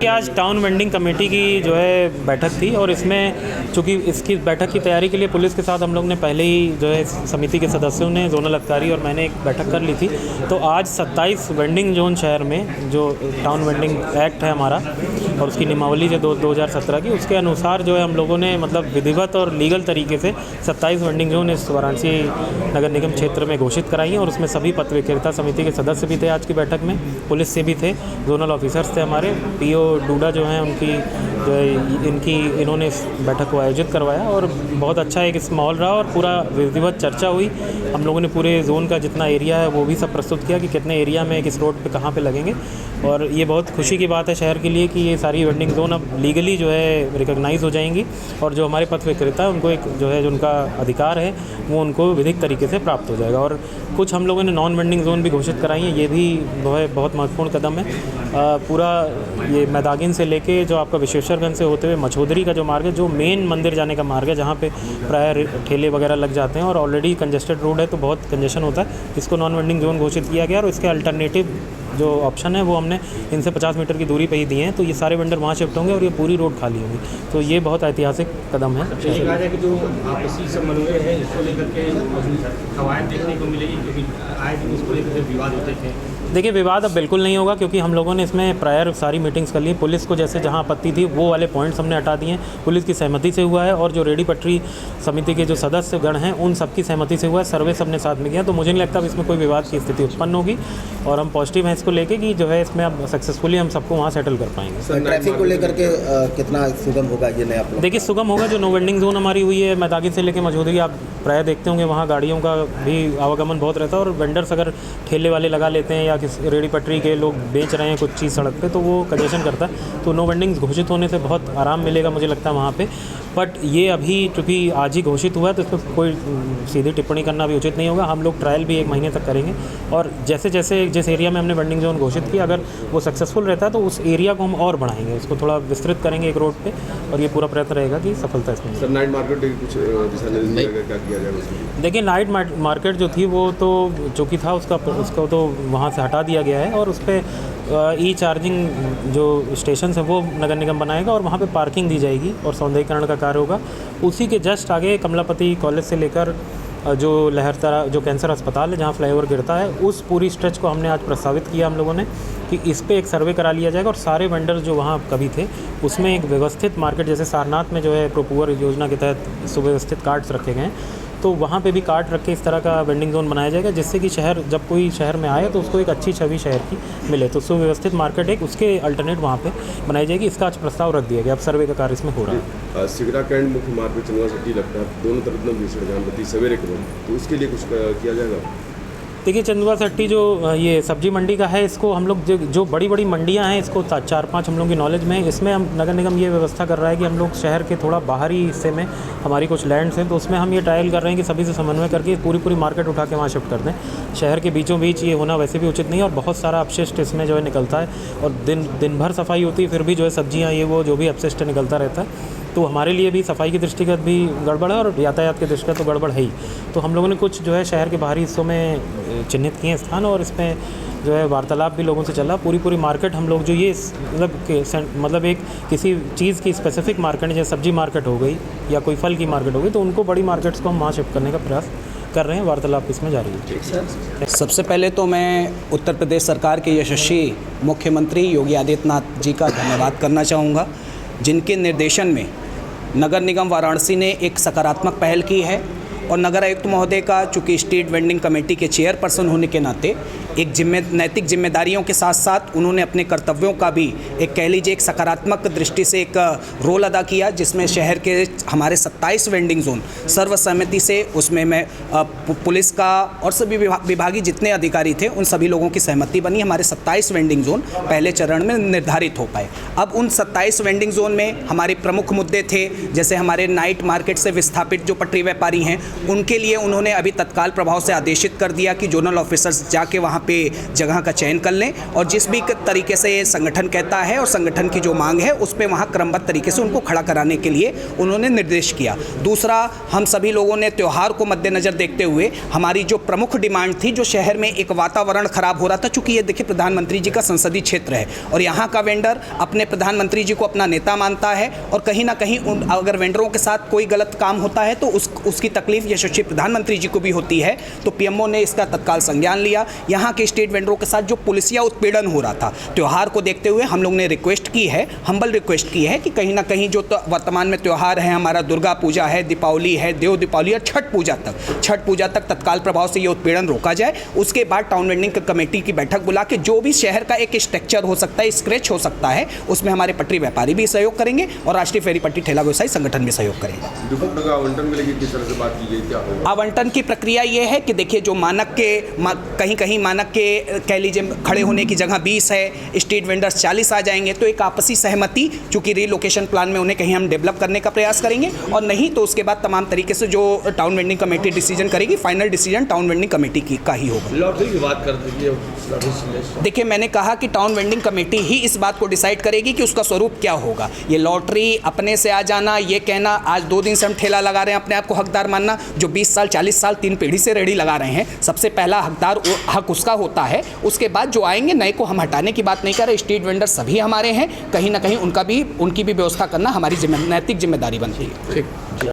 कि आज town vending committee की जो है बैठक थी और इसमें चूँकि इसकी बैठक की तैयारी के लिए पुलिस के साथ हम लोग ने पहले ही जो है समिति के सदस्यों ने, जोनल अधिकारी और मैंने एक बैठक कर ली थी। तो आज 27 वेंडिंग जोन शहर में जो टाउन वेंडिंग एक्ट है हमारा और उसकी नियमावली जो 2017 की, उसके अनुसार जो है हम लोगों ने मतलब विधिवत और लीगल तरीके से 27 वेंडिंग जोन इस वाराणसी नगर निगम क्षेत्र में घोषित कराई हैं और उसमें सभी पथ विक्रेता समिति के सदस्य भी थे आज की बैठक में, पुलिस से भी थे, जोनल ऑफिसर्स थे हमारे, पीओ डूडा जो हैं उनकी जो है इन्होंने इस बैठक को आयोजित करवाया और बहुत अच्छा एक इस माहौल रहा और पूरा विधिवत चर्चा हुई। हम लोगों ने पूरे जोन का जितना एरिया है वो भी सब प्रस्तुत किया कि कितने एरिया में किस रोड पे कहाँ पे लगेंगे और ये बहुत खुशी की बात है शहर के लिए कि ये सारी वेंडिंग जोन अब लीगली जो है रिकॉग्नाइज़ हो जाएंगी और जो हमारे पथ विक्रेता है उनको एक जो है जो उनका अधिकार है वो उनको विधिक तरीके से प्राप्त हो जाएगा। और कुछ हम लोगों ने नॉन वेंडिंग जोन भी घोषित कराई हैं, ये भी जो है बहुत महत्वपूर्ण कदम है। पूरा ये मैदागिन से लेके जो आपका विश्वेश्वरगंज से होते हुए मछोदरी का जो मार्ग है, जो मेन मंदिर जाने का मार्ग है, जहाँ पे प्राय ठेले वगैरह लग जाते हैं और ऑलरेडी कंजेस्टेड रोड है तो बहुत कंजेशन होता है, इसको नॉन वेंडिंग जोन घोषित किया गया और इसके अल्टरनेटिव जो ऑप्शन है वो हमने इनसे 50 मीटर की दूरी पे ही दिए हैं, तो ये सारे वेंडर वहाँ शिफ्ट होंगे और ये पूरी रोड खाली होगी, तो ये बहुत ऐतिहासिक कदम है। ये कहा जाए कि जो आपसी समन्वय है इसको लेकर के कवायद देखने को मिलेगी, क्योंकि आए दिन इसको लेकर विवाद होते थे। देखिए विवाद अब बिल्कुल नहीं होगा क्योंकि हम लोगों ने इसमें प्रायर सारी मीटिंग्स कर ली। पुलिस को जैसे जहां आपत्ति थी वो वाले पॉइंट्स हमने हटा दिए, पुलिस की सहमति से हुआ है और जो रेडी पटरी समिति के जो सदस्य गण हैं उन सबकी सहमति से हुआ है, सर्वे सबने साथ में किया, तो मुझे नहीं लगता अब इसमें कोई विवाद की स्थिति उत्पन्न होगी और हम पॉजिटिव हैं इसको लेके कि जो है इसमें अब सक्सेसफुली हम सबको वहाँ सेटल कर पाएंगे। ट्रैफिक को लेकर के कितना सुगम होगा ये नया प्लान? देखिए सुगम होगा, जो नो वेंडिंग जोन हमारी हुई है मैदागिन से लेकर मझोदरी, आप प्राय देखते होंगे वहाँ गाड़ियों का भी आवागमन बहुत रहता है और वेंडर्स अगर ठेले वाले लगा लेते हैं या किसी रेडी पटरी के लोग बेच रहे हैं कुछ चीज़ सड़क पे तो वो कंजेशन करता है, तो नो वेंडिंग घोषित होने से बहुत आराम मिलेगा मुझे लगता है वहाँ पे। बट ये अभी चूँकि आज ही घोषित हुआ है तो इसमें कोई सीधी टिप्पणी करना भी उचित नहीं होगा। हम लोग ट्रायल भी 1 महीने तक करेंगे और जैसे जैसे जिस एरिया में हमने वेंडिंग जोन घोषित किया अगर वो सक्सेसफुल रहता है तो उस एरिया को हम और बढ़ाएंगे, उसको थोड़ा विस्तृत करेंगे एक रोड पे और ये पूरा प्रयत्न रहेगा कि सफलता इसमें। सर नाइट मार्केट कुछ क्या किया जाएगा? देखिए नाइट मार्केट जो थी वो तो चूँकि था उसको तो वहाँ से हटा दिया गया है और उस पर ई चार्जिंग जो स्टेशन है वो नगर निगम बनाएगा और वहाँ पे पार्किंग दी जाएगी और सौंदर्यीकरण का कार्य होगा। उसी के जस्ट आगे कमलापति कॉलेज से लेकर जो लहरतरा जो कैंसर अस्पताल है जहाँ फ्लाईओवर गिरता है उस पूरी स्ट्रेच को हमने आज प्रस्तावित किया हम लोगों ने कि इस पे एक सर्वे करा लिया जाएगा और सारे वेंडर्स जो वहाँ कभी थे उसमें एक व्यवस्थित मार्केट, जैसे सारनाथ में जो है प्रोपुअर योजना के तहत सुव्यवस्थित कार्ड्स रखे गए हैं तो वहाँ पे भी कार्ड रख के इस तरह का वेंडिंग जोन बनाया जाएगा जिससे कि शहर जब कोई शहर में आए तो उसको एक अच्छी छवि शहर की मिले, तो सुव्यवस्थित मार्केट एक उसके अल्टरनेट वहाँ पे बनाई जाएगी। इसका आज प्रस्ताव रख दिया गया, अब सर्वे का कार्य इसमें हो रहा है। सिगरा कैंट मुख्य मार्ग पे चंदवा सिटी लगता है, दोनों तरफ में भीषण जाम रहती सवेरे के वक्त, तो उसके लिए कुछ किया जाएगा? देखिए चंदवा सट्टी जो ये सब्जी मंडी का है इसको हम लोग जो बड़ी बड़ी मंडियां हैं इसको 4-5 हम लोग की नॉलेज में, इसमें हम नगर निगम ये व्यवस्था कर रहा है कि हम लोग शहर के थोड़ा बाहरी हिस्से में हमारी कुछ लैंड्स हैं तो उसमें हम ये ट्रायल कर रहे हैं कि सभी से समन्वय करके पूरी मार्केट उठा के वहाँ शिफ्ट कर दें। शहर के बीचों बीच ये होना वैसे भी उचित नहीं है और बहुत सारा अपशिष्ट इसमें जो है निकलता है और दिन भर सफाई होती है फिर भी जो है सब्जियाँ ये वो जो भी अपशिष्ट निकलता रहता है, तो हमारे लिए भी सफाई की दृष्टिगत भी गड़बड़ है और यातायात की दृष्टिगत तो गड़बड़ है ही। तो हम लोगों ने कुछ जो है शहर के बाहरी हिस्सों में चिन्हित किए स्थान और इसमें जो है वार्तालाप भी लोगों से चला। पूरी मार्केट हम लोग जो ये मतलब एक किसी चीज़ की स्पेसिफिक मार्केट जैसे सब्जी मार्केट हो गई या कोई फल की मार्केट हो गई तो उनको बड़ी मार्केट्स को हम वहाँ शिफ्ट करने का प्रयास कर रहे हैं, वार्तालाप इसमें जारी है। सबसे पहले तो मैं उत्तर प्रदेश सरकार के यशस्वी मुख्यमंत्री योगी आदित्यनाथ जी का धन्यवाद करना चाहूँगा, जिनके निर्देशन में नगर निगम वाराणसी ने एक सकारात्मक पहल की है और नगर आयुक्त महोदय का चूँकि स्ट्रीट वेंडिंग कमेटी के चेयरपर्सन होने के नाते एक नैतिक जिम्मेदारियों के साथ साथ उन्होंने अपने कर्तव्यों का भी एक कह लीजिए एक सकारात्मक दृष्टि से एक रोल अदा किया, जिसमें शहर के हमारे 27 वेंडिंग जोन सर्वसम्मति से उसमें मैं पुलिस का और सभी विभागीय जितने अधिकारी थे उन सभी लोगों की सहमति बनी। हमारे 27 वेंडिंग जोन पहले चरण में निर्धारित हो पाए। अब उन 27 वेंडिंग जोन में हमारे प्रमुख मुद्दे थे, जैसे हमारे नाइट मार्केट से विस्थापित जो पटरी व्यापारी हैं उनके लिए उन्होंने अभी तत्काल प्रभाव से आदेशित कर दिया कि जोनल ऑफिसर्स जाके वहाँ पे जगह का चयन कर लें और जिस भी तरीके से ये संगठन कहता है और संगठन की जो मांग है उस पे वहाँ क्रमबद्ध तरीके से उनको खड़ा कराने के लिए उन्होंने निर्देश किया। दूसरा, हम सभी लोगों ने त्यौहार को मद्देनज़र देखते हुए हमारी जो प्रमुख डिमांड थी, जो शहर में एक वातावरण खराब हो रहा था, चूँकि ये देखिए प्रधानमंत्री जी का संसदीय क्षेत्र है और यहाँ का वेंडर अपने प्रधानमंत्री जी को अपना नेता मानता है और कहीं ना कहीं अगर वेंडरों के साथ कोई गलत काम होता है तो उसकी तकलीफ यशस्वी प्रधानमंत्री जी को भी होती है। तो पीएमओ ने इसका तत्काल संज्ञान लिया। यहाँ के स्टेट वेंडरों के साथ जो पुलिसिया उत्पीड़न हो रहा था, त्यौहार को देखते हुए हम लोग ने रिक्वेस्ट की है, हम्बल रिक्वेस्ट की है कि कहीं ना कहीं जो वर्तमान में त्यौहार है, हमारा दुर्गा पूजा है, दीपावली है, देव दीपावली और छठ पूजा तक तत्काल प्रभाव से ये उत्पीड़न रोका जाए। उसके बाद टाउन वेंडिंग कमेटी की बैठक बुला के जो भी शहर का एक स्ट्रक्चर हो सकता है, स्क्रैच हो सकता है, उसमें हमारे पटरी व्यापारी भी सहयोग करेंगे और राष्ट्रीय फेरी पट्टी ठेला व्यवसायी संगठन भी सहयोग करेंगे। आवंटन में लेकिन किस तरह से बात की गई, क्या होगा? आवंटन की प्रक्रिया ये है कि देखिए जो मानक के कहीं मानक के कह लीजिए खड़े होने की जगह 20 है, स्ट्रीट वेंडर्स 40 आ जाएंगे, तो एक आपसी सहमति, चूँकि रीलोकेशन प्लान में उन्हें कहीं हम डेवलप करने का प्रयास करेंगे और नहीं तो उसके बाद तमाम तरीके से जो टाउन वेंडिंग कमेटी डिसीजन करेगी, final decision town vending committee का ही होगा। लॉटरी की बात कर दीजिए। देखिए, मैंने कहा कि टाउन वेंडिंग कमेटी ही इस बात को डिसाइड करेगी कि उसका स्वरूप क्या होगा। ये लॉटरी अपने से आ जाना, ये कहना आज 2 दिन से हम ठेला लगा रहे हैं, अपने आप को हकदार मानना, जो 20 साल 40 साल 3 पीढ़ी से रेहड़ी लगा रहे हैं, सबसे पहला हक उसका होता है। उसके बाद जो आएंगे नए को हम हटाने की बात नहीं कर रहे। स्ट्रीट वेंडर सभी हमारे हैं, कहीं ना कहीं उनकी भी व्यवस्था करना हमारी नैतिक जिम्मेदारी बनती है। ठीक।